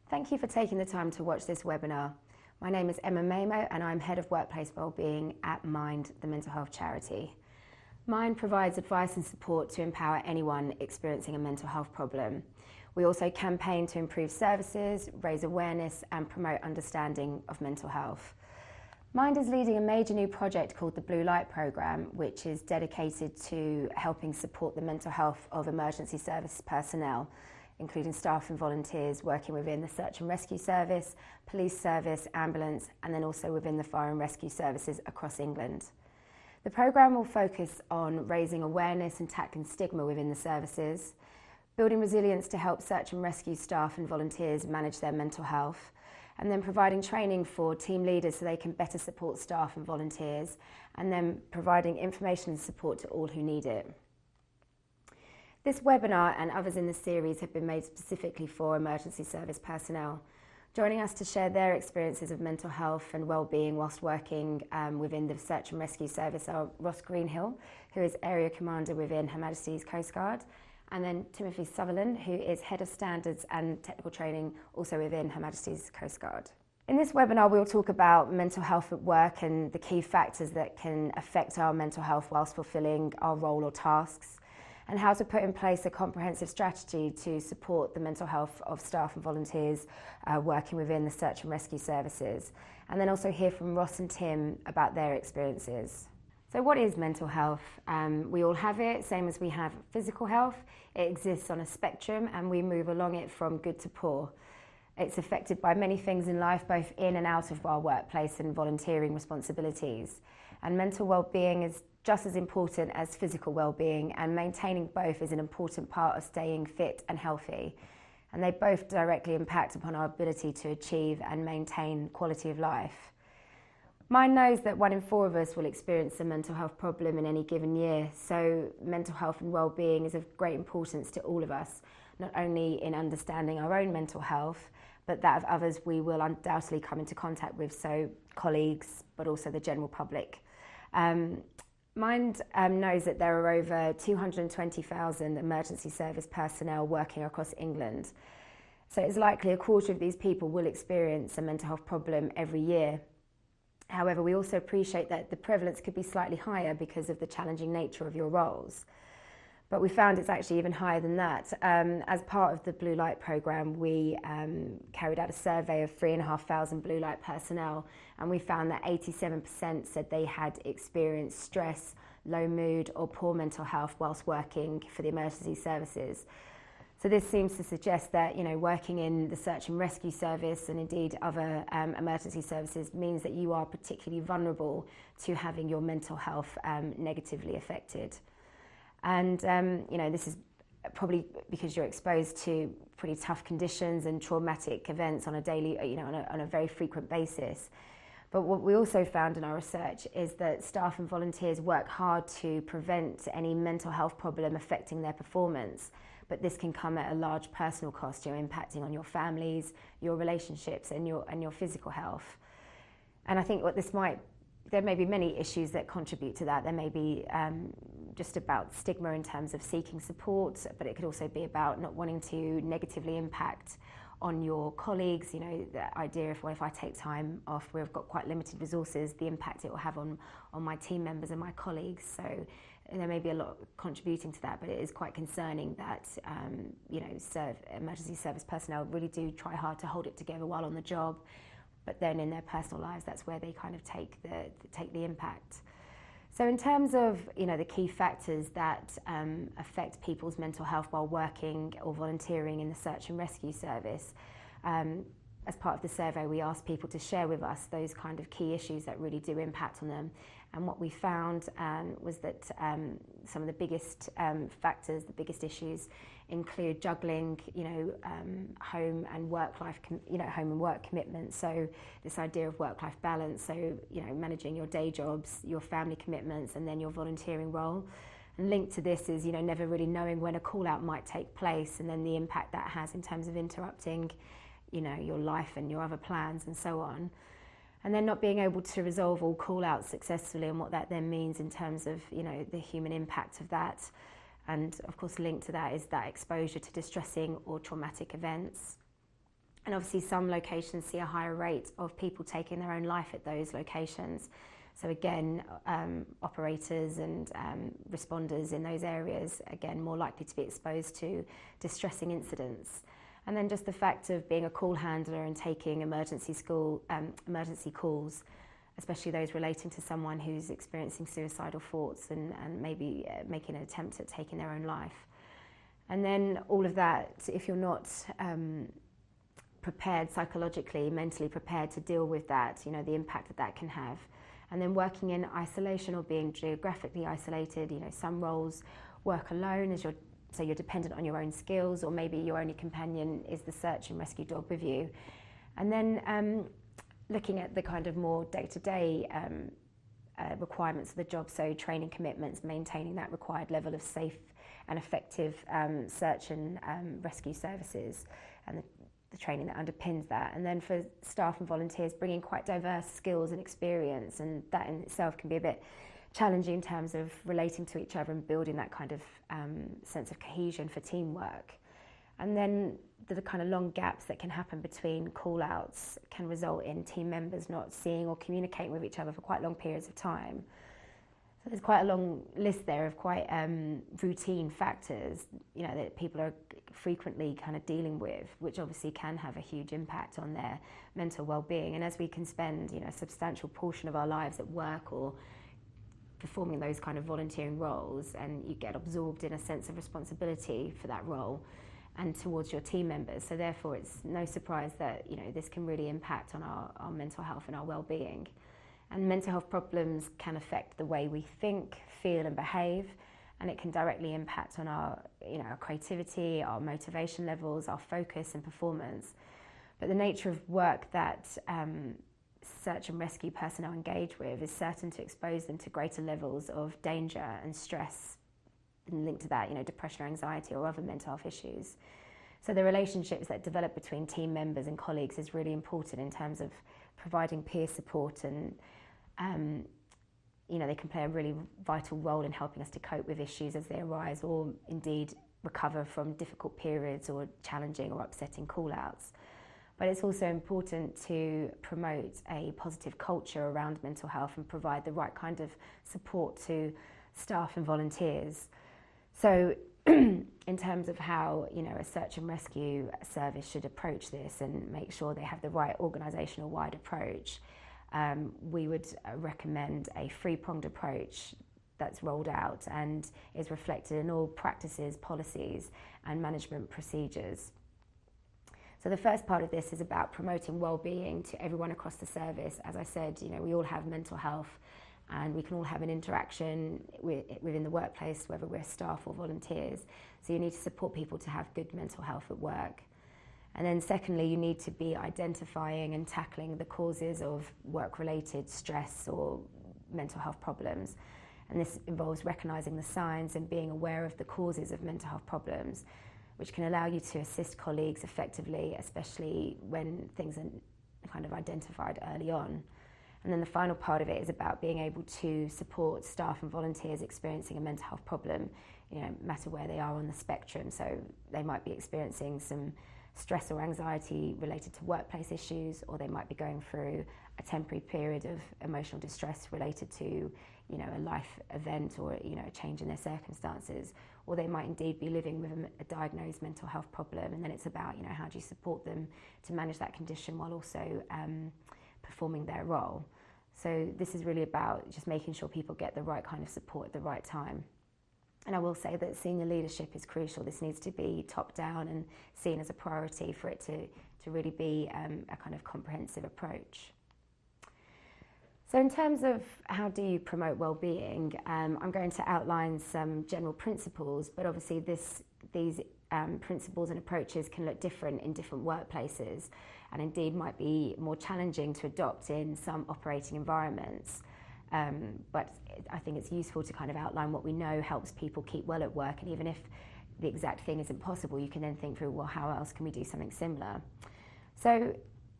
Thank you for taking the time to watch this webinar. My name is Emma Mamo and I'm Head of Workplace Wellbeing at Mind, the mental health charity. Mind provides advice and support to empower anyone experiencing a mental health problem. We also campaign to improve services, raise awareness and promote understanding of mental health. Mind is leading a major new project called the Blue Light Programme, which is dedicated to helping support the mental health of emergency service personnel, including staff and volunteers working within the search and rescue service, police service, ambulance, and then also within the fire and rescue services across England. The programme will focus on raising awareness and tackling stigma within the services, building resilience to help search and rescue staff and volunteers manage their mental health, and then providing training for team leaders so they can better support staff and volunteers, and then providing information and support to all who need it. This webinar and others in the series have been made specifically for emergency service personnel. Joining us to share their experiences of mental health and well-being whilst working within the search and rescue service are Ross Greenhill, who is Area Commander within Her Majesty's Coast Guard, and then Timothy Sutherland, who is Head of Standards and Technical Training, also within Her Majesty's Coast Guard. In this webinar, we'll talk about mental health at work and the key factors that can affect our mental health whilst fulfilling our role or tasks, and how to put in place a comprehensive strategy to support the mental health of staff and volunteers working within the search and rescue services, and then also hear from Ross and Tim about their experiences. So what is mental health? We all have it, same as we have physical health. It exists on a spectrum and we move along it from good to poor. It's affected by many things in life, both in and out of our workplace and volunteering responsibilities. And mental well-being is just as important as physical well-being, and maintaining both is an important part of staying fit and healthy. And they both directly impact upon our ability to achieve and maintain quality of life. Mind knows that 1 in 4 of us will experience a mental health problem in any given year, so mental health and well-being is of great importance to all of us, not only in understanding our own mental health, but that of others we will undoubtedly come into contact with, so colleagues, but also the general public. Mind knows that there are over 220,000 emergency service personnel working across England, so it's likely a quarter of these people will experience a mental health problem every year. However, we also appreciate that the prevalence could be slightly higher because of the challenging nature of your roles. But we found it's actually even higher than that. As part of the Blue Light Programme, we carried out a survey of 3,500 Blue Light personnel, and we found that 87% said they had experienced stress, low mood or poor mental health whilst working for the emergency services. So this seems to suggest that, working in the search and rescue service and indeed other emergency services means that you are particularly vulnerable to having your mental health negatively affected. And, this is probably because you're exposed to pretty tough conditions and traumatic events on a daily, on a very frequent basis. But what we also found in our research is that staff and volunteers work hard to prevent any mental health problem affecting their performance. But this can come at a large personal cost, impacting on your families, your relationships and your physical health. And I think there may be many issues that contribute to that. There may be just about stigma in terms of seeking support, but it could also be about not wanting to negatively impact on your colleagues. The idea of, well, if I take time off, we've got quite limited resources, the impact it will have on my team members and my colleagues. So there may be a lot contributing to that, but it is quite concerning that emergency service personnel really do try hard to hold it together while on the job, but then in their personal lives, that's where they kind of take the impact. So in terms of the key factors that affect people's mental health while working or volunteering in the search and rescue service, as part of the survey, we asked people to share with us those kind of key issues that really do impact on them. And what we found was that some of the biggest factors, the biggest issues, include juggling, home and work life, home and work commitments. So this idea of work-life balance. So managing your day jobs, your family commitments, and then your volunteering role. And linked to this is never really knowing when a call-out might take place, and then the impact that has in terms of interrupting, your life and your other plans and so on. And then not being able to resolve all call-outs successfully, and what that then means in terms of the human impact of that. And of course linked to that is that exposure to distressing or traumatic events. And obviously some locations see a higher rate of people taking their own life at those locations. So again, operators and responders in those areas, again, more likely to be exposed to distressing incidents. And then just the fact of being a call handler and taking emergency calls, especially those relating to someone who's experiencing suicidal thoughts and maybe making an attempt at taking their own life. And then all of that, if you're not prepared psychologically, mentally prepared to deal with that, you know, the impact that that can have. And then working in isolation or being geographically isolated, you know, some roles work alone so you're dependent on your own skills, or maybe your only companion is the search and rescue dog with you. And then looking at the kind of more day-to-day requirements of the job, so training commitments, maintaining that required level of safe and effective search and rescue services, and the training that underpins that. And then for staff and volunteers, bringing quite diverse skills and experience, and that in itself can be a bit challenging in terms of relating to each other and building that kind of sense of cohesion for teamwork. And then the kind of long gaps that can happen between call-outs can result in team members not seeing or communicating with each other for quite long periods of time. So there's quite a long list there of quite routine factors, you know, that people are frequently kind of dealing with, which obviously can have a huge impact on their mental well-being. And as we can spend, you know, a substantial portion of our lives at work or performing those kind of volunteering roles, and you get absorbed in a sense of responsibility for that role and towards your team members. So therefore it's no surprise that, you know, this can really impact on our mental health and our well-being. And mental health problems can affect the way we think, feel and behave, and it can directly impact on our, you know, our creativity, our motivation levels, our focus and performance. But the nature of work that search and rescue personnel engage with is certain to expose them to greater levels of danger and stress, and linked to that, you know, depression or anxiety or other mental health issues. So the relationships that develop between team members and colleagues is really important in terms of providing peer support, and you know, they can play a really vital role in helping us to cope with issues as they arise, or indeed recover from difficult periods or challenging or upsetting call-outs. But it's also important to promote a positive culture around mental health and provide the right kind of support to staff and volunteers. So in terms of how, you know, a search and rescue service should approach this and make sure they have the right organisational wide approach, we would recommend a three-pronged approach that's rolled out and is reflected in all practices, policies and management procedures. So the first part of this is about promoting well-being to everyone across the service. As I said, you know, we all have mental health and we can all have an interaction within the workplace, whether we're staff or volunteers. So you need to support people to have good mental health at work. And then secondly, you need to be identifying and tackling the causes of work-related stress or mental health problems. And this involves recognising the signs and being aware of the causes of mental health problems, which can allow you to assist colleagues effectively, especially when things are kind of identified early on. And then the final part of it is about being able to support staff and volunteers experiencing a mental health problem, you know, no matter where they are on the spectrum. So they might be experiencing some stress or anxiety related to workplace issues, or they might be going through a temporary period of emotional distress related to, you know, a life event or, you know, a change in their circumstances, or they might indeed be living with a diagnosed mental health problem. And then it's about, you know, how do you support them to manage that condition while also performing their role. So this is really about just making sure people get the right kind of support at the right time. And I will say that senior leadership is crucial. This needs to be top down and seen as a priority for it to really be a kind of comprehensive approach. So in terms of how do you promote well-being, I'm going to outline some general principles, but obviously these principles and approaches can look different in different workplaces, and indeed might be more challenging to adopt in some operating environments. But I think it's useful to kind of outline what we know helps people keep well at work, and even if the exact thing isn't possible, you can then think through, well, how else can we do something similar? So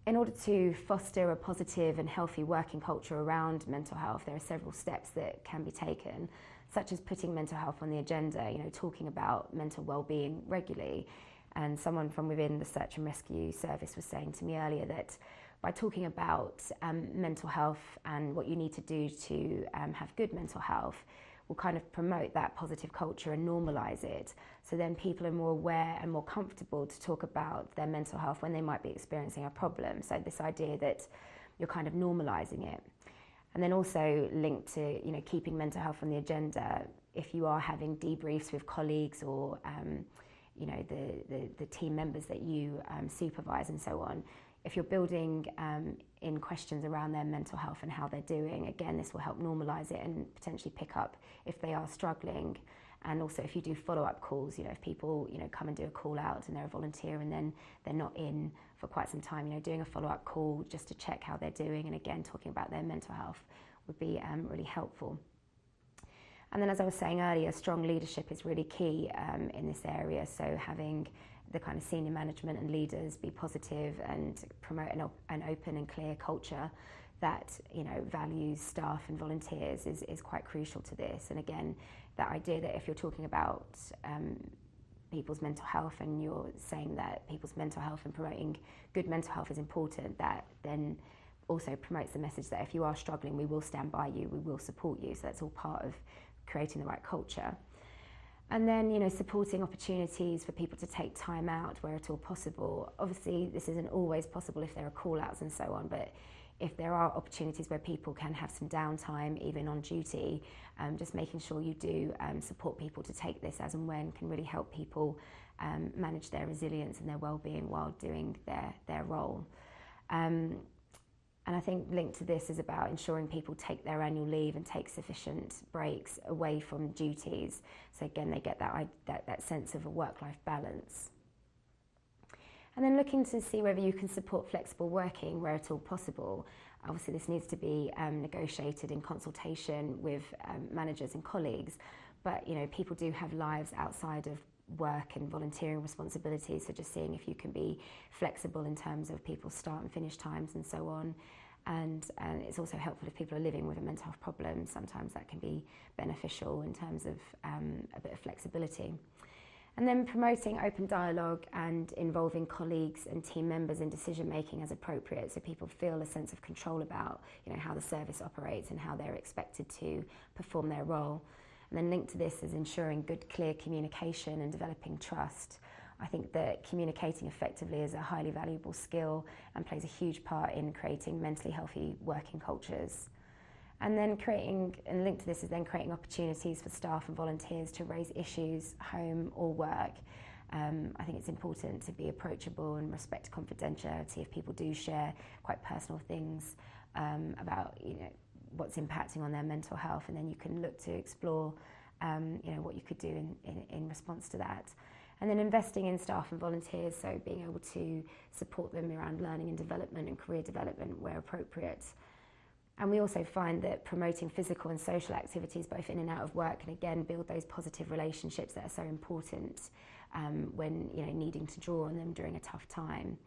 in order to foster a positive and healthy working culture around mental health, there are several steps that can be taken, such as putting mental health on the agenda, you know, talking about mental well-being regularly, And someone from within the search and rescue service was saying to me earlier that by talking about mental health and what you need to do to have good mental health, will kind of promote that positive culture and normalise it. So then people are more aware and more comfortable to talk about their mental health when they might be experiencing a problem. So this idea that you're kind of normalising it. And then also linked to, you know, keeping mental health on the agenda. If you are having debriefs with colleagues or, you know, the team members that you supervise and so on, if you're building in questions around their mental health and how they're doing, again, this will help normalise it and potentially pick up if they are struggling. And also if you do follow-up calls, you know, if people, you know, come and do a call out and they're a volunteer and then they're not in for quite some time, you know, doing a follow-up call just to check how they're doing, and again, talking about their mental health would be really helpful. And then, as I was saying earlier, strong leadership is really key in this area. So having the kind of senior management and leaders be positive and promote an open and clear culture that, you know, values staff and volunteers is quite crucial to this. And again, that idea that if you're talking about people's mental health and you're saying that people's mental health and promoting good mental health is important, that then also promotes the message that if you are struggling, we will stand by you, we will support you. So that's all part of creating the right culture. And then, you know, supporting opportunities for people to take time out where at all possible. Obviously, this isn't always possible if there are call-outs and so on, but if there are opportunities where people can have some downtime, even on duty, just making sure you do support people to take this as and when can really help people manage their resilience and their well-being while doing their role. And I think linked to this is about ensuring people take their annual leave and take sufficient breaks away from duties. So again, they get that sense of a work-life balance. And then looking to see whether you can support flexible working where at all possible. Obviously, this needs to be negotiated in consultation with managers and colleagues. But, you know, people do have lives outside of work and volunteering responsibilities, so just seeing if you can be flexible in terms of people's start and finish times and so on. And it's also helpful if people are living with a mental health problem. Sometimes that can be beneficial in terms of a bit of flexibility. And then promoting open dialogue and involving colleagues and team members in decision making as appropriate, so people feel a sense of control about, you know, how the service operates and how they're expected to perform their role. And then linked to this is ensuring good, clear communication and developing trust. I think that communicating effectively is a highly valuable skill and plays a huge part in creating mentally healthy working cultures. And then linked to this is then creating opportunities for staff and volunteers to raise issues, home or work. I think it's important to be approachable and respect confidentiality if people do share quite personal things about, you know, what's impacting on their mental health, and then you can look to explore you know, what you could do in response to that. And then investing in staff and volunteers, so being able to support them around learning and development and career development where appropriate. And we also find that promoting physical and social activities both in and out of work can again build those positive relationships that are so important when, you know, needing to draw on them during a tough time.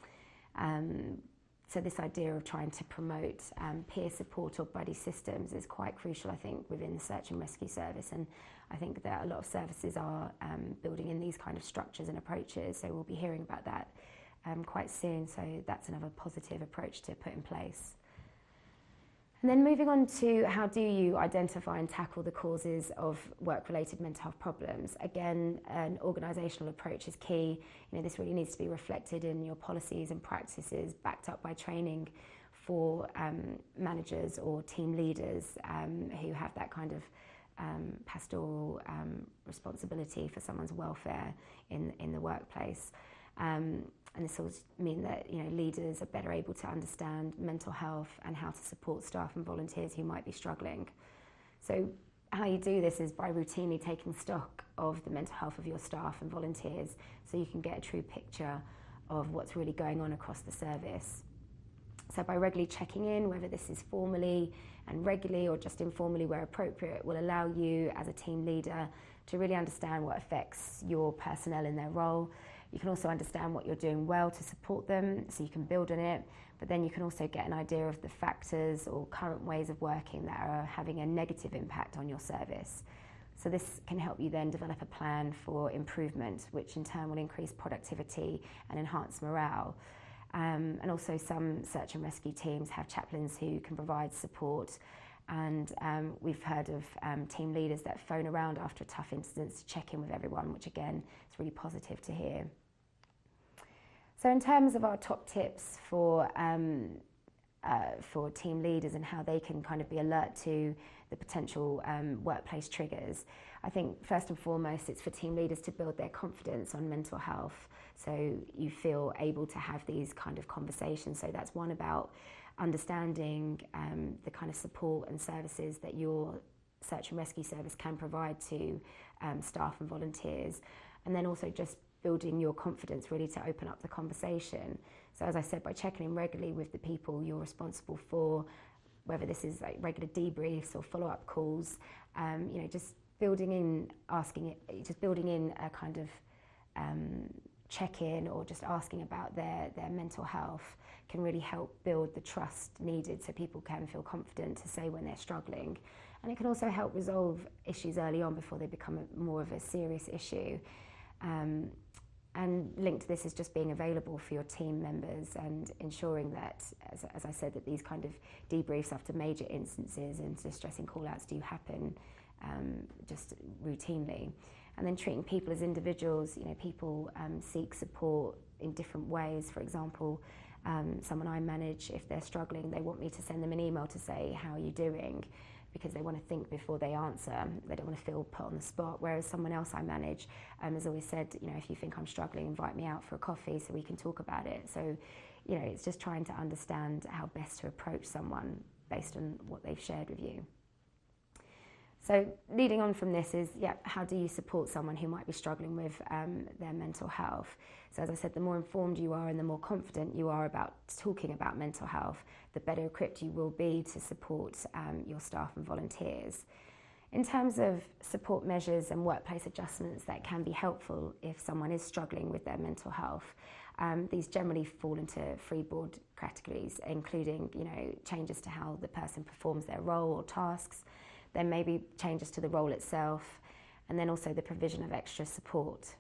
So this idea of trying to promote peer support or buddy systems is quite crucial, I think, within the search and rescue service. And I think that a lot of services are building in these kind of structures and approaches. So we'll be hearing about that quite soon. So that's another positive approach to put in place. And then moving on to how do you identify and tackle the causes of work-related mental health problems. Again, an organisational approach is key. You know, this really needs to be reflected in your policies and practices, backed up by training for managers or team leaders who have that kind of pastoral responsibility for someone's welfare in the workplace. And this will mean that, you know, leaders are better able to understand mental health and how to support staff and volunteers who might be struggling. So how you do this is by routinely taking stock of the mental health of your staff and volunteers, so you can get a true picture of what's really going on across the service. So by regularly checking in, whether this is formally and regularly or just informally where appropriate, will allow you as a team leader to really understand what affects your personnel in their role. You can also understand what you're doing well to support them, so you can build on it, but then you can also get an idea of the factors or current ways of working that are having a negative impact on your service. So this can help you then develop a plan for improvement, which in turn will increase productivity and enhance morale. And also some search and rescue teams have chaplains who can provide support, and we've heard of team leaders that phone around after a tough incident to check in with everyone, which again is really positive to hear. So in terms of our top tips for team leaders and how they can kind of be alert to the potential workplace triggers, I think first and foremost it's for team leaders to build their confidence on mental health, so you feel able to have these kind of conversations. So that's one about understanding the kind of support and services that your search and rescue service can provide to staff and volunteers, and then also just building your confidence really to open up the conversation. So as I said, by checking in regularly with the people you're responsible for, whether this is like regular debriefs or follow-up calls, just building in a kind of check-in or just asking about their mental health can really help build the trust needed so people can feel confident to say when they're struggling. And it can also help resolve issues early on before they become more of a serious issue. And linked to this is just being available for your team members and ensuring that, as I said, that these kind of debriefs after major instances and distressing call-outs do happen just routinely. And then treating people as individuals. People seek support in different ways. For example, someone I manage, if they're struggling, they want me to send them an email to say, how are you doing? Because they want to think before they answer. They don't want to feel put on the spot. Whereas someone else I manage has always said, if you think I'm struggling, invite me out for a coffee so we can talk about it. So, it's just trying to understand how best to approach someone based on what they've shared with you. So leading on from this is, how do you support someone who might be struggling with their mental health? So as I said, the more informed you are and the more confident you are about talking about mental health, the better equipped you will be to support your staff and volunteers. In terms of support measures and workplace adjustments that can be helpful if someone is struggling with their mental health, these generally fall into three broad categories, including changes to how the person performs their role or tasks. Then maybe changes to the role itself, and then also the provision of extra support.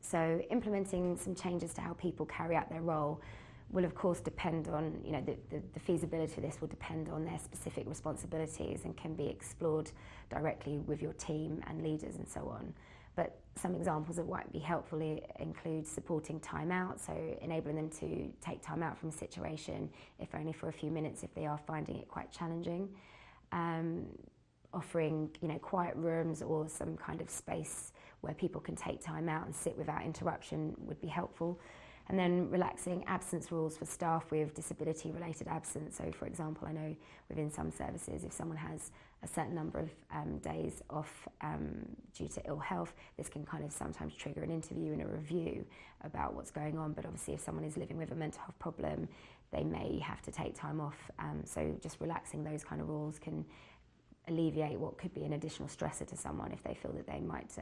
So implementing some changes to how people carry out their role will of course depend on, the feasibility of this will depend on their specific responsibilities and can be explored directly with your team and leaders and so on. But some examples that might be helpful include supporting time out, so enabling them to take time out from a situation, if only for a few minutes if they are finding it quite challenging. Offering quiet rooms or some kind of space where people can take time out and sit without interruption would be helpful. And then relaxing absence rules for staff with disability related absence. So for example, I know within some services if someone has a certain number of days off due to ill health, this can kind of sometimes trigger an interview and a review about what's going on. But obviously if someone is living with a mental health problem, they may have to take time off. So just relaxing those kind of rules can alleviate what could be an additional stressor to someone if they feel that they might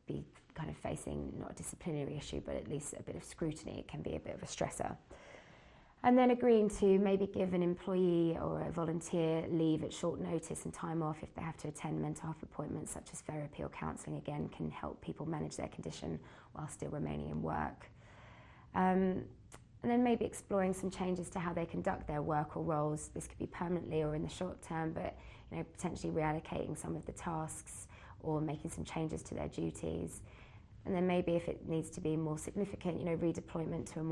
be kind of facing not a disciplinary issue, but at least a bit of scrutiny. It can be a bit of a stressor. And then agreeing to maybe give an employee or a volunteer leave at short notice and time off if they have to attend mental health appointments such as therapy or counselling, again, can help people manage their condition while still remaining in work. And then maybe exploring some changes to how they conduct their work or roles. This could be permanently or in the short term, but potentially reallocating some of the tasks or making some changes to their duties. And then maybe if it needs to be more significant, redeployment to a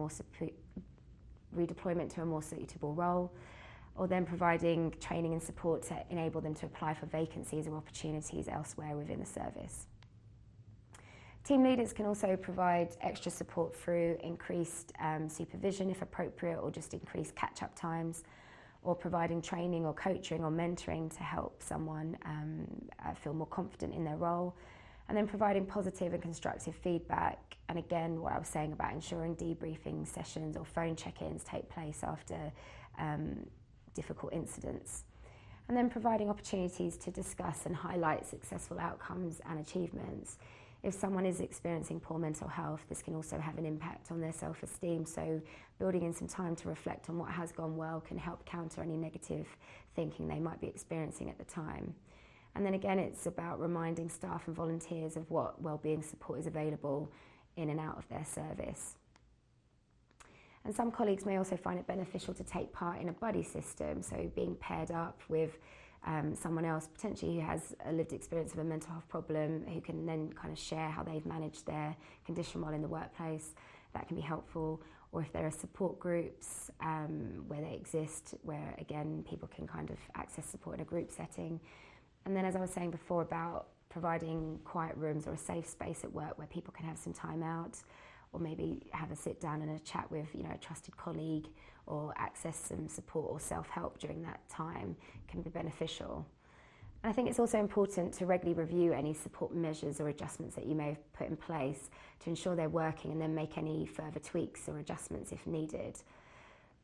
more suitable role, or then providing training and support to enable them to apply for vacancies or opportunities elsewhere within the service. Team leaders can also provide extra support through increased supervision if appropriate, or just increased catch-up times, or providing training or coaching or mentoring to help someone feel more confident in their role, and then providing positive and constructive feedback. And again, what I was saying about ensuring debriefing sessions or phone check-ins take place after difficult incidents. And then providing opportunities to discuss and highlight successful outcomes and achievements. If someone is experiencing poor mental health, this can also have an impact on their self-esteem. So building in some time to reflect on what has gone well can help counter any negative thinking they might be experiencing at the time. And then again, it's about reminding staff and volunteers of what wellbeing support is available in and out of their service. And some colleagues may also find it beneficial to take part in a buddy system, so being paired up with someone else potentially who has a lived experience of a mental health problem, who can then kind of share how they've managed their condition while in the workplace. That can be helpful. Or if there are support groups where they exist, where again people can kind of access support in a group setting. And then, as I was saying before, about providing quiet rooms or a safe space at work where people can have some time out, or maybe have a sit down and a chat with, you know, a trusted colleague, or access some support or self-help during that time can be beneficial. And I think it's also important to regularly review any support measures or adjustments that you may have put in place to ensure they're working, and then make any further tweaks or adjustments if needed.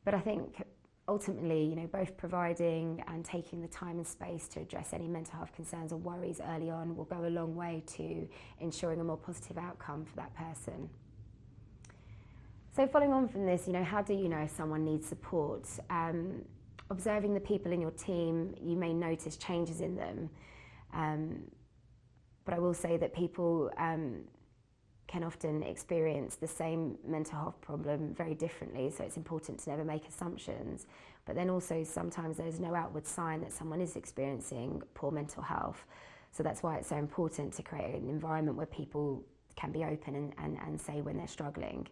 But I think ultimately, you know, both providing and taking the time and space to address any mental health concerns or worries early on will go a long way to ensuring a more positive outcome for that person. So following on from this, you know, how do you know if someone needs support? Observing the people in your team, you may notice changes in them. But I will say that people can often experience the same mental health problem very differently, so it's important to never make assumptions. But then also sometimes there's no outward sign that someone is experiencing poor mental health. So that's why it's so important to create an environment where people can be open and say when they're struggling.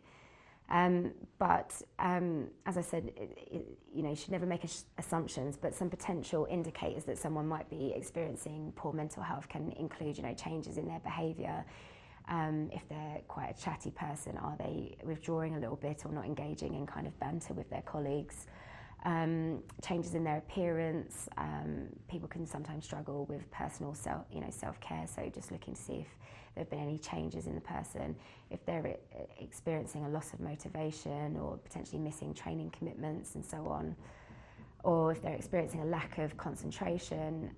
But as I said, you know, you should never make assumptions, but some potential indicators that someone might be experiencing poor mental health can include, you know, changes in their behaviour. If they're quite a chatty person, are they withdrawing a little bit or not engaging in kind of banter with their colleagues? Changes in their appearance. People can sometimes struggle with personal self-care, so just looking to see if there have been any changes in the person. If they're experiencing a loss of motivation or potentially missing training commitments and so on, or if they're experiencing a lack of concentration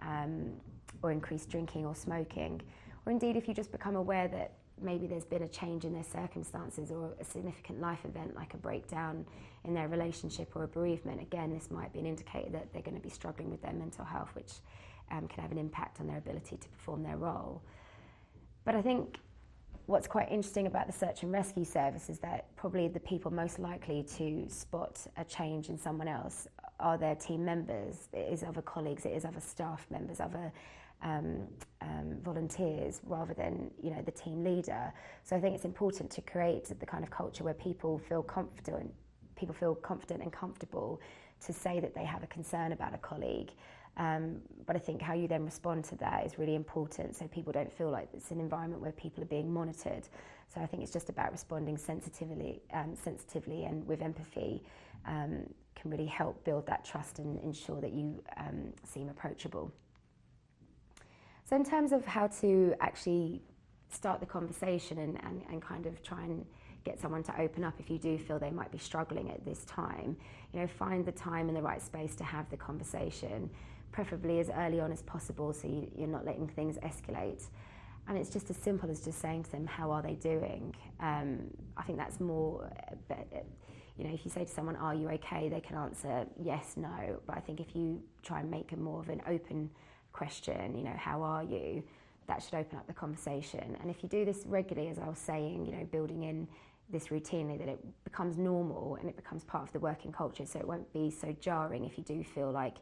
or increased drinking or smoking, or indeed if you just become aware that maybe there's been a change in their circumstances or a significant life event like a breakdown in their relationship or a bereavement. Again, this might be an indicator that they're going to be struggling with their mental health, which can have an impact on their ability to perform their role. But I think what's quite interesting about the search and rescue service is that probably the people most likely to spot a change in someone else are their team members. It is other colleagues, it is other staff members, other volunteers, rather than, you know, the team leader. So I think it's important to create the kind of culture where people feel confident and comfortable to say that they have a concern about a colleague. But I think how you then respond to that is really important, so people don't feel like it's an environment where people are being monitored. So I think it's just about responding sensitively and with empathy can really help build that trust and ensure that you seem approachable. So in terms of how to actually start the conversation and kind of try and get someone to open up if you do feel they might be struggling at this time, you know, find the time and the right space to have the conversation, preferably as early on as possible so you're not letting things escalate. And it's just as simple as just saying to them, how are they doing? I think that's more, you know, if you say to someone, are you okay? They can answer yes, no. But I think if you try and make a more of an open question, you know, how are you? That should open up the conversation. And if you do this regularly, as I was saying, you know, building in this routinely, that it becomes normal and it becomes part of the working culture, so it won't be so jarring if you do feel like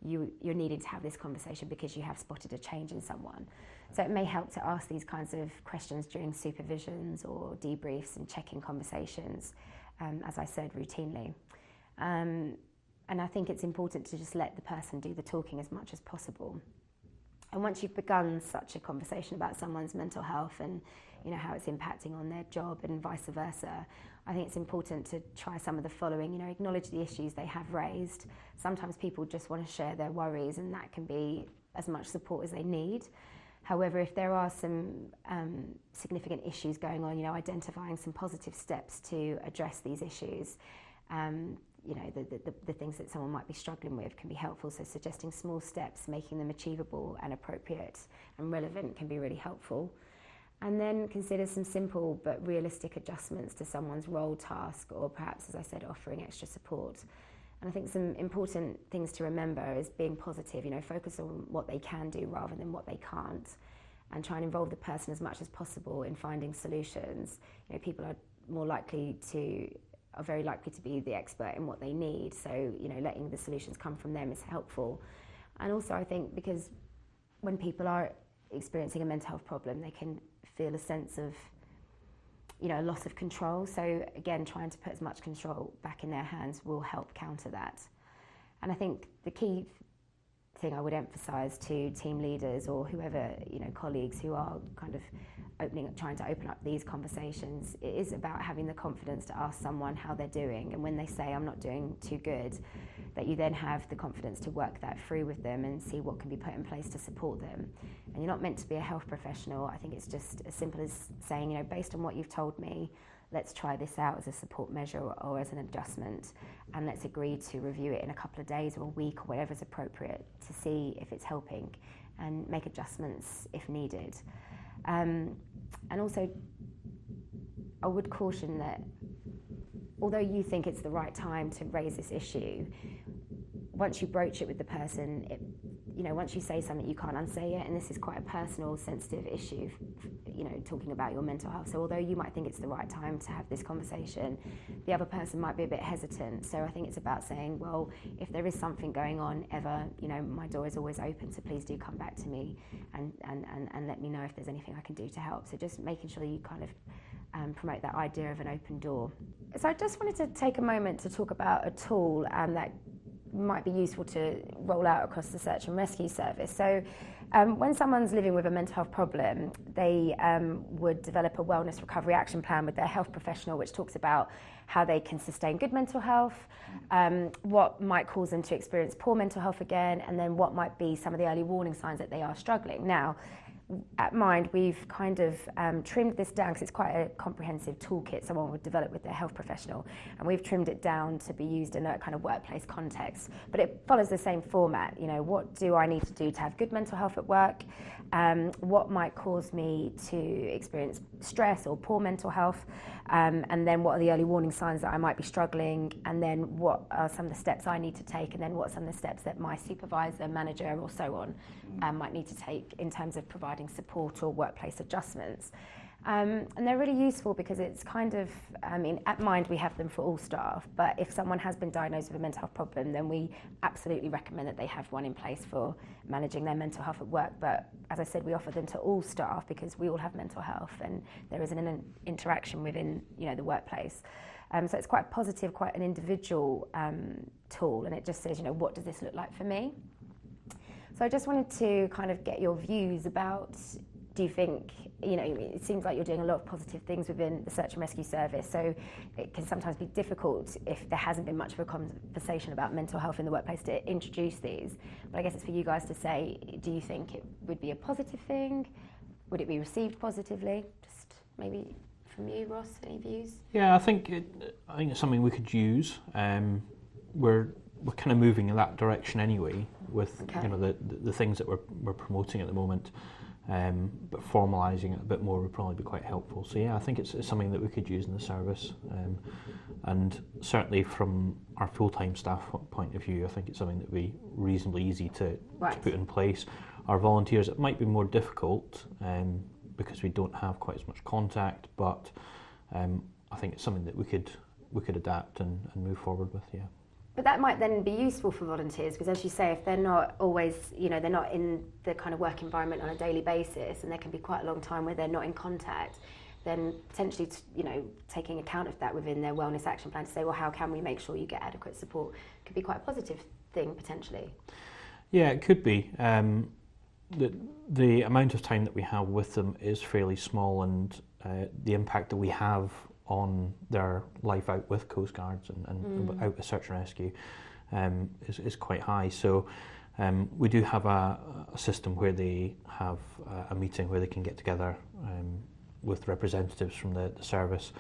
you're needing to have this conversation because you have spotted a change in someone. So it may help to ask these kinds of questions during supervisions or debriefs and check-in conversations, as I said, routinely. And I think it's important to just let the person do the talking as much as possible. And once you've begun such a conversation about someone's mental health and, you know, how it's impacting on their job and vice versa, I think it's important to try some of the following. You know, acknowledge the issues they have raised. Sometimes people just want to share their worries, and that can be as much support as they need. However, if there are some significant issues going on, you know, identifying some positive steps to address these issues, you know, the things that someone might be struggling with can be helpful. So suggesting small steps, making them achievable and appropriate and relevant can be really helpful. And then consider some simple but realistic adjustments to someone's role, task, or perhaps, as I said, offering extra support. And I think some important things to remember is being positive, focus on what they can do rather than what they can't, and try and involve the person as much as possible in finding solutions. People are very likely to be the expert in what they need, so letting the solutions come from them is helpful. And also I think because when people are experiencing a mental health problem, they can feel a sense of a loss of control. So again, trying to put as much control back in their hands will help counter that. And I think the key thing I would emphasise to team leaders or whoever, colleagues who are kind of trying to open up these conversations, it is about having the confidence to ask someone how they're doing, and when they say I'm not doing too good, that you then have the confidence to work that through with them and see what can be put in place to support them. And you're not meant to be a health professional. I think it's just as simple as saying, based on what you've told me, let's try this out as a support measure or as an adjustment, and let's agree to review it in a couple of days or a week or whatever's appropriate to see if it's helping and make adjustments if needed. And also, I would caution that although you think it's the right time to raise this issue, once you broach it with the person, once you say something, you can't unsay it, and this is quite a personal, sensitive issue, talking about your mental health. So although you might think it's the right time to have this conversation, the other person might be a bit hesitant. So I think it's about saying, well, if there is something going on ever, my door is always open, so please do come back to me and let me know if there's anything I can do to help. So just making sure you kind of promote that idea of an open door. So I just wanted to take a moment to talk about a tool that might be useful to roll out across the search and rescue service. So when someone's living with a mental health problem, they would develop a wellness recovery action plan with their health professional, which talks about how they can sustain good mental health, what might cause them to experience poor mental health again, and then what might be some of the early warning signs that they are struggling. Now, at Mind, we've kind of trimmed this down because it's quite a comprehensive toolkit someone would develop with their health professional, and we've trimmed it down to be used in a kind of workplace context. But it follows the same format. What do I need to do to have good mental health at work? What might cause me to experience stress or poor mental health? And then what are the early warning signs that I might be struggling? And then what are some of the steps I need to take? And then what are some of the steps that my supervisor, manager, or so on might need to take in terms of providing support or workplace adjustments. And they're really useful because it's kind of, at Mind we have them for all staff, but if someone has been diagnosed with a mental health problem, then we absolutely recommend that they have one in place for managing their mental health at work. But as I said, we offer them to all staff because we all have mental health and there is an interaction within the workplace. So it's quite positive, quite an individual tool, and it just says, what does this look like for me? So I just wanted to kind of get your views about, do you think, it seems like you're doing a lot of positive things within the search and rescue service, so it can sometimes be difficult if there hasn't been much of a conversation about mental health in the workplace to introduce these. But I guess it's for you guys to say, do you think it would be a positive thing? Would it be received positively? Just maybe from you, Ross, any views? Yeah, I think it's something we could use. We're kind of moving in that direction anyway with the things that we're promoting at the moment, but formalising it a bit more would probably be quite helpful. So yeah, I think it's something that we could use in the service, and certainly from our full-time staff point of view, I think it's something that would be reasonably easy to put in place. Our volunteers, it might be more difficult because we don't have quite as much contact, but I think it's something that we could adapt and move forward with. Yeah. But that might then be useful for volunteers because, as you say, if they're not always, they're not in the kind of work environment on a daily basis, and there can be quite a long time where they're not in contact, then potentially, taking account of that within their wellness action plan to say, well, how can we make sure you get adequate support, could be quite a positive thing potentially. Yeah, it could be. The amount of time that we have with them is fairly small, and the impact that we have on their life out with Coast Guards and out with search and rescue is quite high. So we do have a system where they have a meeting where they can get together with representatives from the service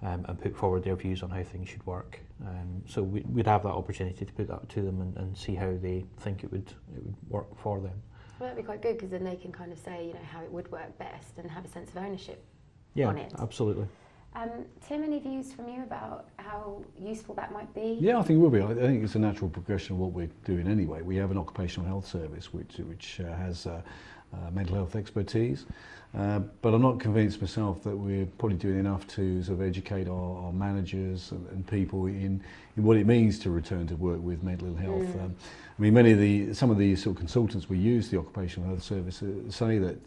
and put forward their views on how things should work. So we'd have that opportunity to put that to them and see how they think it would work for them. Well, that'd be quite good because then they can kind of say, how it would work best and have a sense of ownership on it. Yeah, absolutely. Tim, any views from you about how useful that might be? Yeah, I think it will be. I think it's a natural progression of what we're doing anyway. We have an occupational health service which has mental health expertise, but I'm not convinced myself that we're probably doing enough to sort of educate our managers and people in what it means to return to work with mental ill health. I mean, some of the sort of consultants we use the occupational health service say that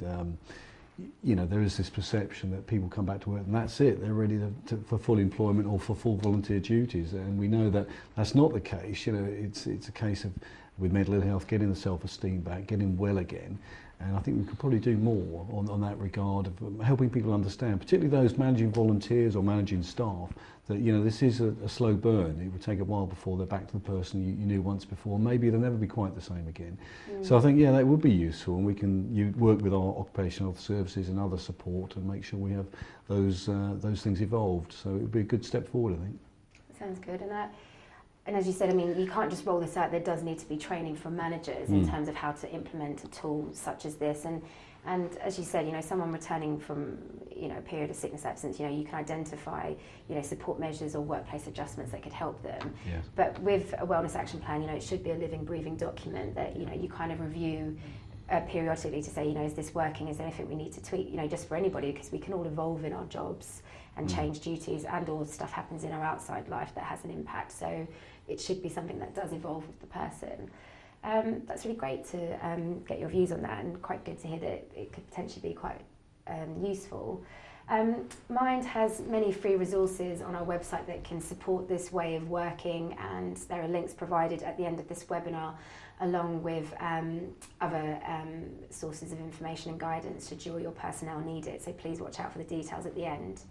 there is this perception that people come back to work and that's it, they're ready for full employment or for full volunteer duties, and we know that that's not the case. It's a case of, with mental ill health, getting the self-esteem back, getting well again, and I think we could probably do more on that regard of helping people understand, particularly those managing volunteers or managing staff, that this is a slow burn. It would take a while before they're back to the person you knew once before. Maybe they'll never be quite the same again. So I think, that would be useful, and we can work with our occupational health services and other support and make sure we have those things evolved. So it would be a good step forward, I think. Sounds good. And as you said, I mean, you can't just roll this out. There does need to be training from managers in terms of how to implement a tool such as this. And as you said, someone returning from, a period of sickness absence, you can identify, support measures or workplace adjustments that could help them. Yes. But with a wellness action plan, it should be a living, breathing document that, you kind of review periodically to say, is this working? Is there anything we need to tweak? Just for anybody, because we can all evolve in our jobs and change duties, and all stuff happens in our outside life that has an impact. So it should be something that does evolve with the person. That's really great to get your views on that, and quite good to hear that it could potentially be quite useful. Mind has many free resources on our website that can support this way of working, and there are links provided at the end of this webinar, along with other sources of information and guidance should you or your personnel need it. So please watch out for the details at the end.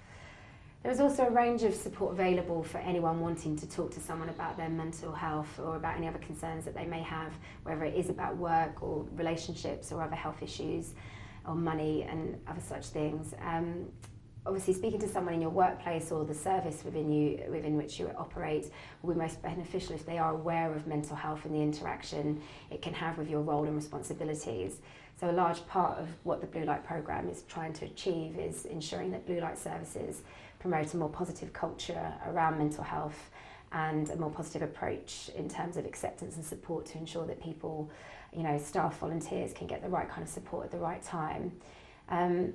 There is also a range of support available for anyone wanting to talk to someone about their mental health or about any other concerns that they may have, whether it is about work or relationships or other health issues or money and other such things. Obviously, speaking to someone in your workplace or the service within which you operate will be most beneficial if they are aware of mental health and the interaction it can have with your role and responsibilities. So a large part of what the Blue Light programme is trying to achieve is ensuring that Blue Light services promote a more positive culture around mental health and a more positive approach in terms of acceptance and support to ensure that people, staff, volunteers can get the right kind of support at the right time.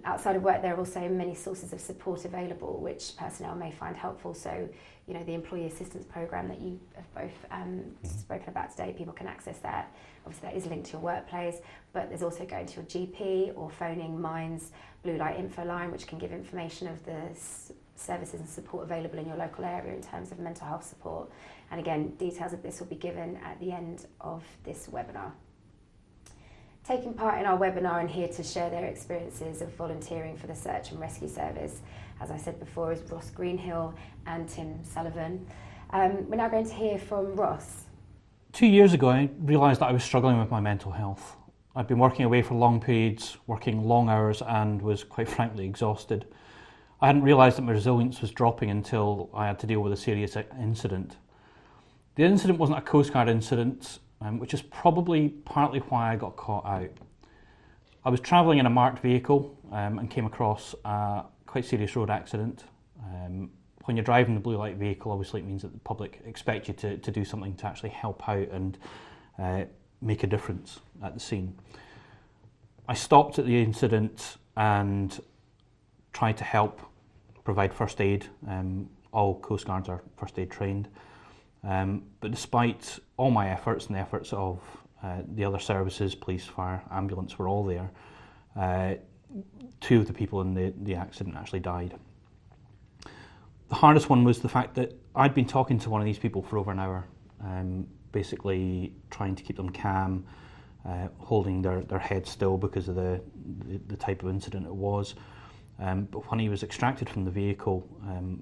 Outside of work, there are also many sources of support available which personnel may find helpful. So, the employee assistance programme that you have both spoken about today, people can access that. Obviously, that is linked to your workplace, but there's also going to your GP or phoning Mind's Blue Light info line, which can give information of the services and support available in your local area in terms of mental health support. And again, details of this will be given at the end of this webinar. Taking part in our webinar and here to share their experiences of volunteering for the Search and Rescue Service, as I said before, is Ross Greenhill and Tim Sullivan. We're now going to hear from Ross. 2 years ago, I realised that I was struggling with my mental health. I'd been working away for long periods, working long hours, and was quite frankly exhausted. I hadn't realised that my resilience was dropping until I had to deal with a serious incident. The incident wasn't a Coast Guard incident, which is probably partly why I got caught out. I was travelling in a marked vehicle and came across a quite serious road accident. When you're driving the blue light vehicle, obviously it means that the public expect you to do something to actually help out and make a difference at the scene. I stopped at the incident and tried to help provide first aid. All Coast Guards are first aid trained. But despite all my efforts and the efforts of the other services, police, fire, ambulance were all there, two of the people in the accident actually died. The hardest one was the fact that I'd been talking to one of these people for over an hour, basically trying to keep them calm, holding their head still because of the type of incident it was. But when he was extracted from the vehicle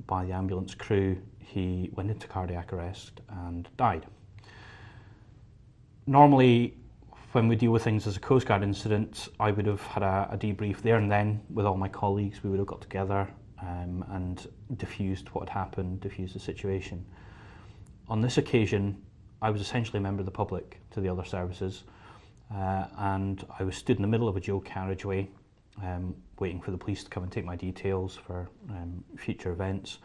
by the ambulance crew, he went into cardiac arrest and died. Normally, when we deal with things as a Coast Guard incident, I would have had a debrief there and then with all my colleagues. We would have got together and diffused what had happened, diffused the situation. On this occasion, I was essentially a member of the public to the other services, and I was stood in the middle of a dual carriageway waiting for the police to come and take my details for future events.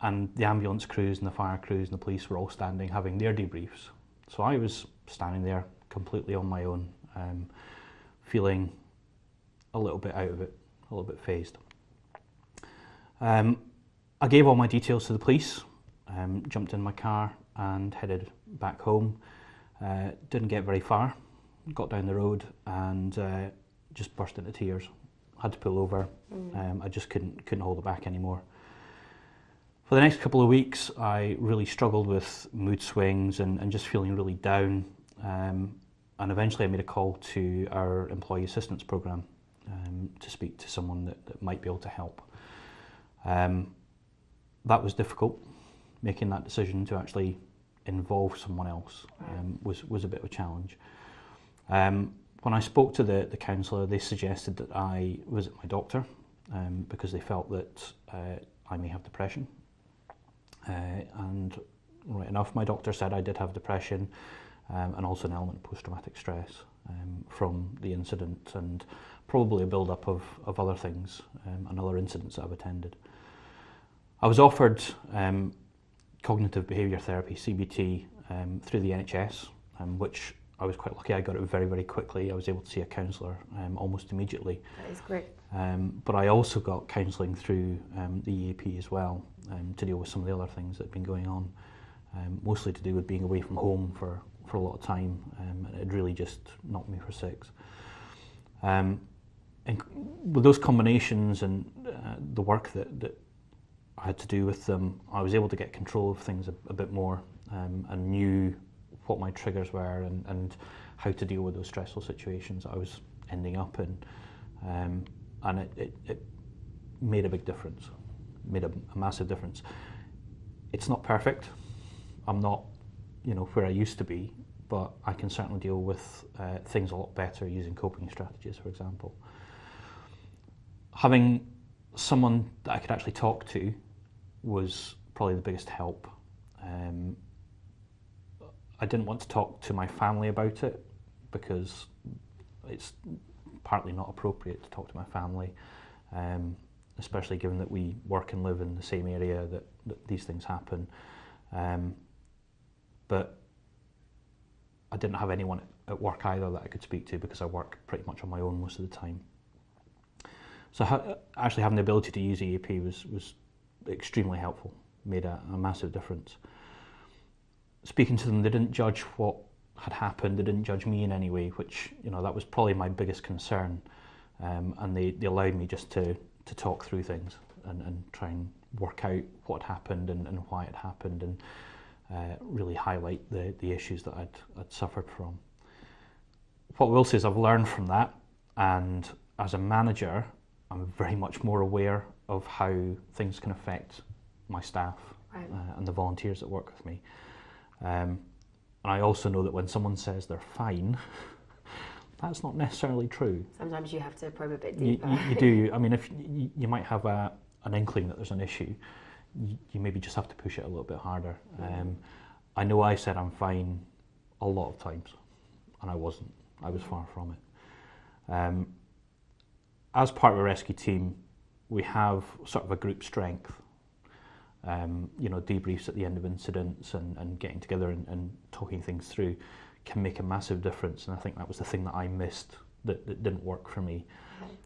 And the ambulance crews and the fire crews and the police were all standing having their debriefs. So I was standing there completely on my own, feeling a little bit out of it, a little bit phased. I gave all my details to the police, jumped in my car and headed back home. Didn't get very far, got down the road and just burst into tears. Had to pull over. I just couldn't hold it back anymore. For the next couple of weeks, I really struggled with mood swings and just feeling really down. And eventually I made a call to our employee assistance programme to speak to someone that might be able to help. That was difficult. Making that decision to actually involve someone else was a bit of a challenge. When I spoke to the counsellor, they suggested that I visit my doctor because they felt that I may have depression. And right enough, my doctor said I did have depression and also an element of post-traumatic stress from the incident and probably a build-up of other things and other incidents that I've attended. I was offered cognitive behaviour therapy, CBT, through the NHS, which I was quite lucky. I got it very, very quickly. I was able to see a counsellor almost immediately. That is great. But I also got counselling through the EAP as well to deal with some of the other things that had been going on, mostly to do with being away from home for a lot of time. And it really just knocked me for six. And with those combinations and the work that I had to do with them, I was able to get control of things a bit more and knew what my triggers were and how to deal with those stressful situations that I was ending up in. And it made a big difference, made a massive difference. It's not perfect. I'm not, where I used to be, but I can certainly deal with things a lot better using coping strategies, for example. Having someone that I could actually talk to was probably the biggest help. I didn't want to talk to my family about it because it's partly not appropriate to talk to my family, especially given that we work and live in the same area that these things happen. But I didn't have anyone at work either that I could speak to because I work pretty much on my own most of the time. So actually having the ability to use EAP was extremely helpful, made a massive difference. Speaking to them, they didn't judge what had happened, they didn't judge me in any way, which, that was probably my biggest concern. And they allowed me just to talk through things and try and work out what happened and why it happened and really highlight the issues that I'd suffered from. What I will say is I've learned from that, and as a manager, I'm very much more aware of how things can affect my staff and the volunteers that work with me. And I also know that when someone says they're fine, that's not necessarily true. Sometimes you have to probe a bit deeper. You do. I mean, if you might have an inkling that there's an issue, you maybe just have to push it a little bit harder. I know I said I'm fine a lot of times, and I wasn't. I was far from it. As part of a rescue team, we have sort of a group strength. Debriefs at the end of incidents and getting together and talking things through can make a massive difference. And I think that was the thing that I missed that didn't work for me.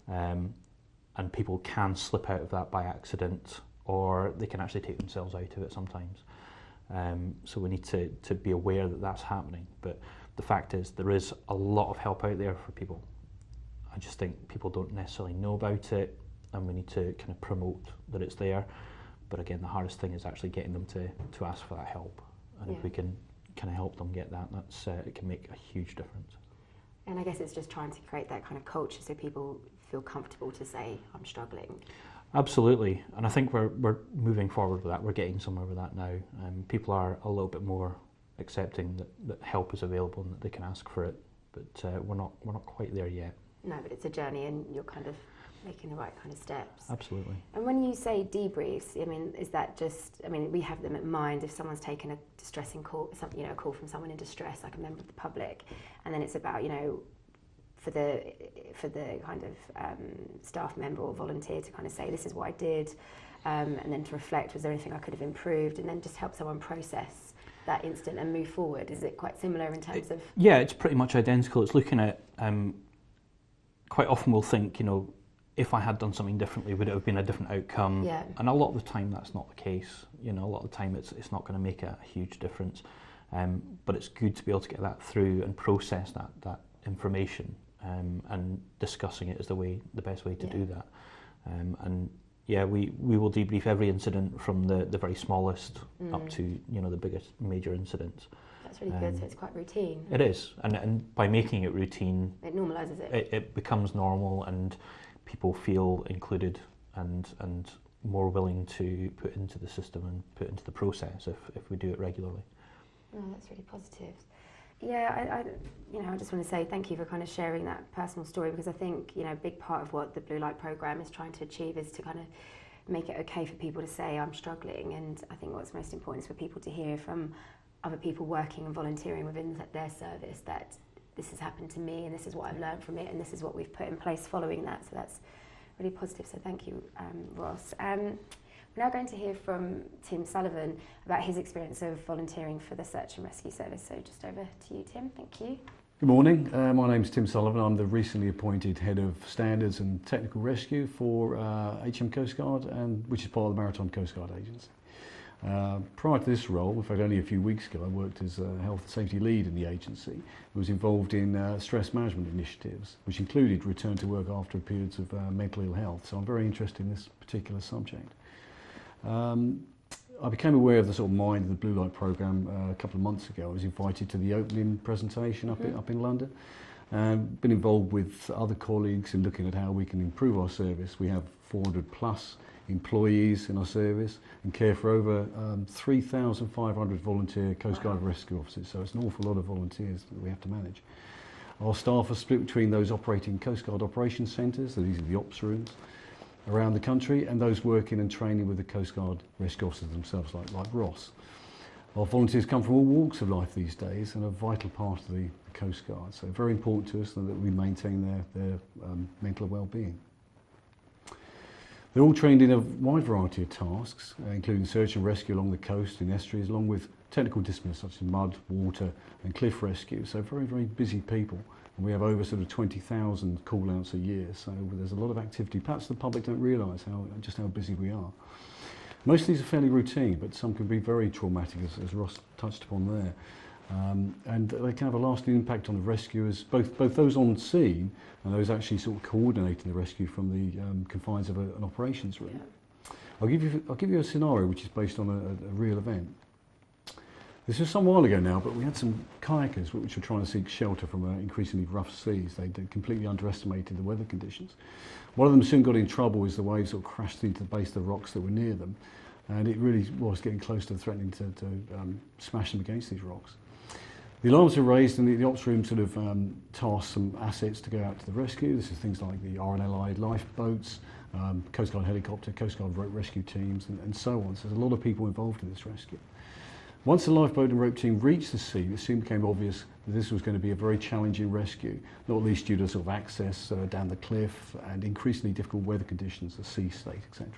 And people can slip out of that by accident, or they can actually take themselves out of it sometimes. So we need to be aware that that's happening. But the fact is, there is a lot of help out there for people. I just think people don't necessarily know about it, and we need to kind of promote that it's there. But again, the hardest thing is actually getting them to ask for that help. And if we can kind of help them get that, it can make a huge difference. And I guess it's just trying to create that kind of culture so people feel comfortable to say, I'm struggling. Absolutely. And I think we're moving forward with that. We're getting somewhere with that now. People are a little bit more accepting that help is available and that they can ask for it. But we're not quite there yet. No, but it's a journey, and you're kind of making the right kind of steps. Absolutely. And when you say debriefs, is that just, we have them at Mind if someone's taken a distressing call, a call from someone in distress, like a member of the public, and then it's about, for the kind of staff member or volunteer to kind of say, this is what I did, and then to reflect, was there anything I could have improved, and then just help someone process that instant and move forward. Is it quite similar in terms of? Yeah, it's pretty much identical. It's looking at, quite often we'll think, if I had done something differently, would it have been a different outcome? Yeah. And a lot of the time that's not the case. A lot of the time it's not going to make a huge difference. But it's good to be able to get that through and process that information, and discussing it is the best way to do that. And yeah, we will debrief every incident from the very smallest up to the biggest major incidents. That's really good. So it's quite routine. It is, and by making it routine, it normalises it. It becomes normal, and people feel included and more willing to put into the system and put into the process if we do it regularly. Oh, that's really positive. Yeah, I just want to say thank you for kind of sharing that personal story, because I think, a big part of what the Blue Light programme is trying to achieve is to kind of make it okay for people to say, I'm struggling. And I think what's most important is for people to hear from other people working and volunteering within their service that this has happened to me and this is what I've learned from it and this is what we've put in place following that. So that's really positive. So thank you, Ross. We're now going to hear from Tim Sullivan about his experience of volunteering for the Search and Rescue Service. So just over to you, Tim. Thank you. Good morning. My name's Tim Sullivan. I'm the recently appointed Head of Standards and Technical Rescue for HM Coast Guard, which is part of the Maritime Coast Guard Agency. Prior to this role, in fact only a few weeks ago, I worked as a health and safety lead in the agency. I was involved in stress management initiatives, which included return to work after periods of mental ill health. So I'm very interested in this particular subject. I became aware of the sort of mind of the Blue Light programme a couple of months ago. I was invited to the opening presentation up in London. Been involved with other colleagues in looking at how we can improve our service. We have 400 plus employees in our service and care for over 3,500 volunteer Coast Guard rescue officers. So it's an awful lot of volunteers that we have to manage. Our staff are split between those operating Coast Guard operations centres, so these are the ops rooms, around the country, and those working and training with the Coast Guard rescue officers themselves, like Ross. Our volunteers come from all walks of life these days and are a vital part of the Coast Guard, so very important to us that we maintain their mental well-being. They're all trained in a wide variety of tasks, including search and rescue along the coast and estuaries, along with technical disciplines such as mud, water and cliff rescue, so very, very busy people. And we have over sort of 20,000 call-outs a year, so there's a lot of activity. Perhaps the public don't realise just how busy we are. Most of these are fairly routine, but some can be very traumatic, as Ross touched upon there. And they can have a lasting impact on the rescuers, both those on scene and those actually sort of coordinating the rescue from the confines of an operations room. Yeah. I'll give you a scenario which is based on a real event. This was some while ago now, but we had some kayakers which were trying to seek shelter from increasingly rough seas. They completely underestimated the weather conditions. One of them soon got in trouble as the waves sort of crashed into the base of the rocks that were near them, and it really was getting close to threatening to smash them against these rocks. The alarms were raised and the ops room sort of tasked some assets to go out to the rescue. This is things like the RNLI lifeboats, Coast Guard helicopter, Coast Guard rope rescue teams and so on. So there's a lot of people involved in this rescue. Once the lifeboat and rope team reached the scene, it soon became obvious that this was going to be a very challenging rescue, not least due to sort of access down the cliff and increasingly difficult weather conditions, the sea state, etc.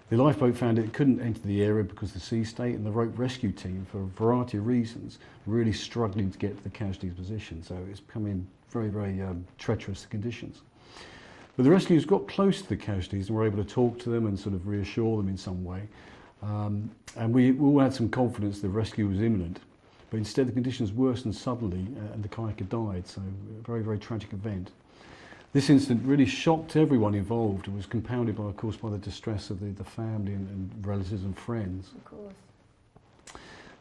The lifeboat found it couldn't enter the area because the sea state, and the rope rescue team, for a variety of reasons, were really struggling to get to the casualties position. So it's becoming very, very treacherous conditions. But the rescuers got close to the casualties and were able to talk to them and sort of reassure them in some way. And we all had some confidence the rescue was imminent. But instead the conditions worsened suddenly and the kayaker died. So a very, very tragic event. This incident really shocked everyone involved and was compounded, of course, by the distress of the family and relatives and friends. Of course.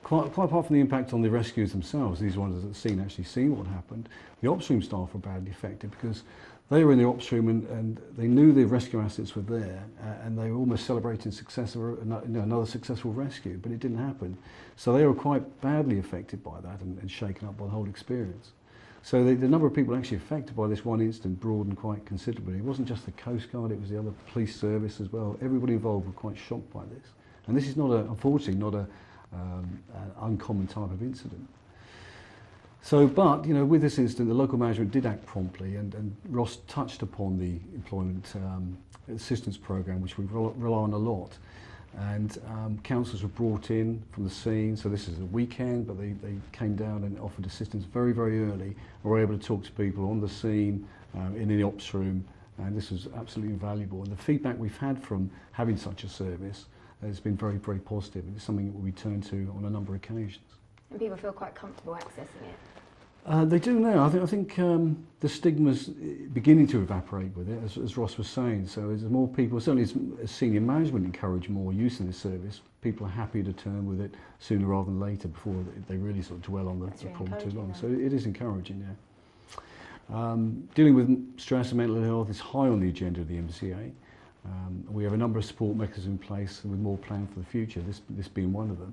Quite apart from the impact on the rescuers themselves, these ones at the scene actually seen what happened, the ops room staff were badly affected because they were in the ops room and they knew the rescue assets were there and they were almost celebrating success of another successful rescue, but it didn't happen. So they were quite badly affected by that and shaken up by the whole experience. So the number of people actually affected by this one incident broadened quite considerably. It wasn't just the Coast Guard, it was the other police service as well. Everybody involved were quite shocked by this. And this is unfortunately not an uncommon type of incident. So, but, you know, with this incident, the local management did act promptly, and Ross touched upon the employment assistance programme, which we rely on a lot. And councillors were brought in from the scene, so this is a weekend, but they came down and offered assistance very, very early, and were able to talk to people on the scene, in the ops room, and this was absolutely invaluable. And the feedback we've had from having such a service has been very, very positive, and it's something that we turn to on a number of occasions. And people feel quite comfortable accessing it? They do now. I think the stigma's beginning to evaporate with it, as Ross was saying. So as more people, certainly as senior management encourage more use of this service, people are happy to turn with it sooner rather than later before they really sort of dwell on the problem too long. So it is encouraging, yeah. Dealing with stress and mental health is high on the agenda of the MCA. We have a number of support mechanisms in place with more planned for the future, this being one of them.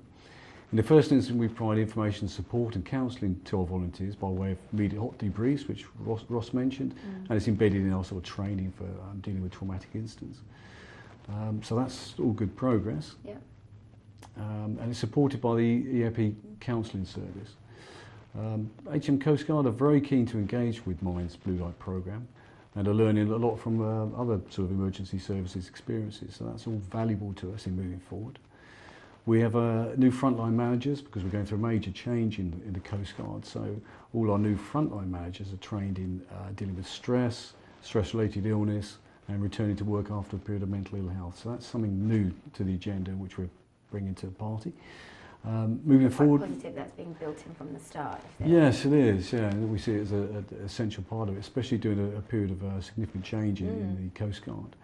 In the first instance, we provide information, support and counselling to our volunteers by way of immediate hot debriefs, which Ross mentioned, and it's embedded in our sort of training for dealing with traumatic incidents. So that's all good progress. Yeah. And it's supported by the EAP counselling service. HM Coast Guard are very keen to engage with Mind's Blue Light programme and are learning a lot from other sort of emergency services experiences, so that's all valuable to us in moving forward. We have new frontline managers because we're going through a major change in the Coast Guard, so all our new frontline managers are trained in dealing with stress-related illness and returning to work after a period of mental ill health. So that's something new to the agenda which we're bringing to the party. Moving forward, positive that's being built in from the start. Yes, it is. Yeah, we see it as an essential part of it, especially during a period of significant change in the Coast Guard.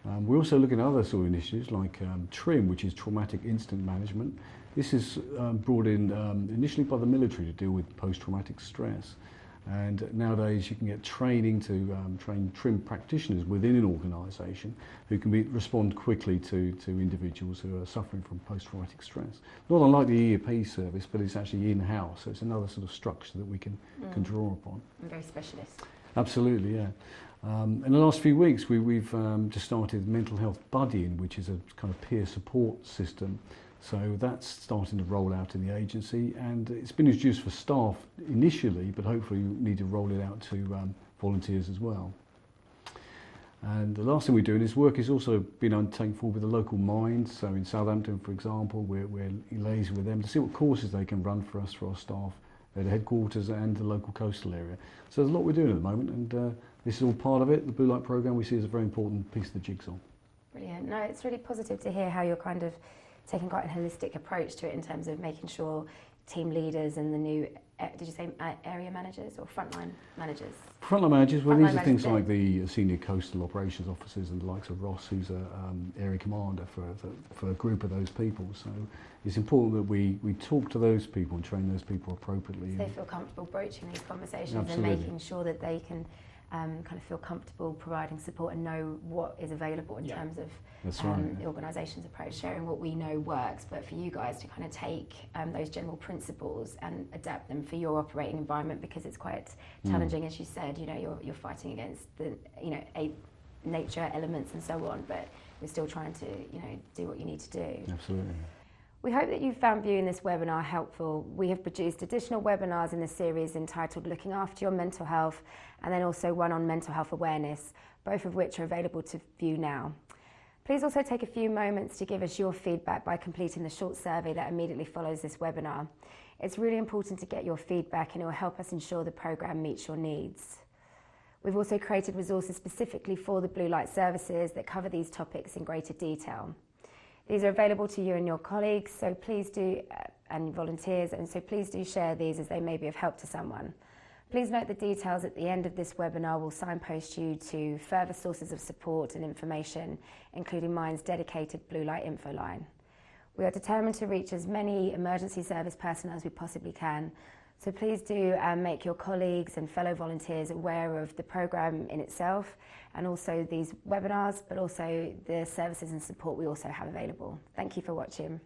We're also looking at other sort of initiatives like TRIM, which is Traumatic Incident Management. This is brought in initially by the military to deal with post-traumatic stress. And nowadays you can get training to train TRIM practitioners within an organisation who can respond quickly to individuals who are suffering from post-traumatic stress. Not unlike the EAP service, but it's actually in-house, so it's another sort of structure that we can draw upon. And very specialist. Absolutely, yeah. In the last few weeks, we've just started mental health buddying, which is a kind of peer support system. So that's starting to roll out in the agency, and it's been introduced for staff initially, but hopefully we need to roll it out to volunteers as well. And the last thing we're doing is work is also being undertaken for with the local Minds. So in Southampton, for example, we're liaising with them to see what courses they can run for us, for our staff at the headquarters and the local coastal area. So there's a lot we're doing at the moment, and this is all part of it. The Blue Light programme we see as a very important piece of the jigsaw. Brilliant. No, it's really positive to hear how you're kind of taking quite a holistic approach to it in terms of making sure team leaders and the new, did you say area managers or frontline managers? Frontline managers, well, these are things like the senior coastal operations officers and the likes of Ross, who's a area commander for a group of those people. So it's important that we talk to those people and train those people appropriately. So they feel comfortable broaching these conversations. Absolutely. And making sure that they can kind of feel comfortable providing support and know what is available in terms of the organisation's approach, sharing what we know works, but for you guys to kind of take those general principles and adapt them for your operating environment, because it's quite challenging, as you said, you know, you're fighting against the, you know, nature elements and so on, but you're still trying to, you know, do what you need to do. Absolutely. We hope that you found viewing this webinar helpful. We have produced additional webinars in the series entitled Looking After Your Mental Health, and then also one on mental health awareness, both of which are available to view now. Please also take a few moments to give us your feedback by completing the short survey that immediately follows this webinar. It's really important to get your feedback, and it will help us ensure the programme meets your needs. We've also created resources specifically for the Blue Light services that cover these topics in greater detail. These are available to you and your colleagues, so please do, and volunteers, and so please do share these as they may be of help to someone. Please note the details at the end of this webinar will signpost you to further sources of support and information, including Mind's dedicated Blue Light info line. We are determined to reach as many emergency service personnel as we possibly can, so please do make your colleagues and fellow volunteers aware of the programme in itself, and also these webinars, but also the services and support we also have available. Thank you for watching.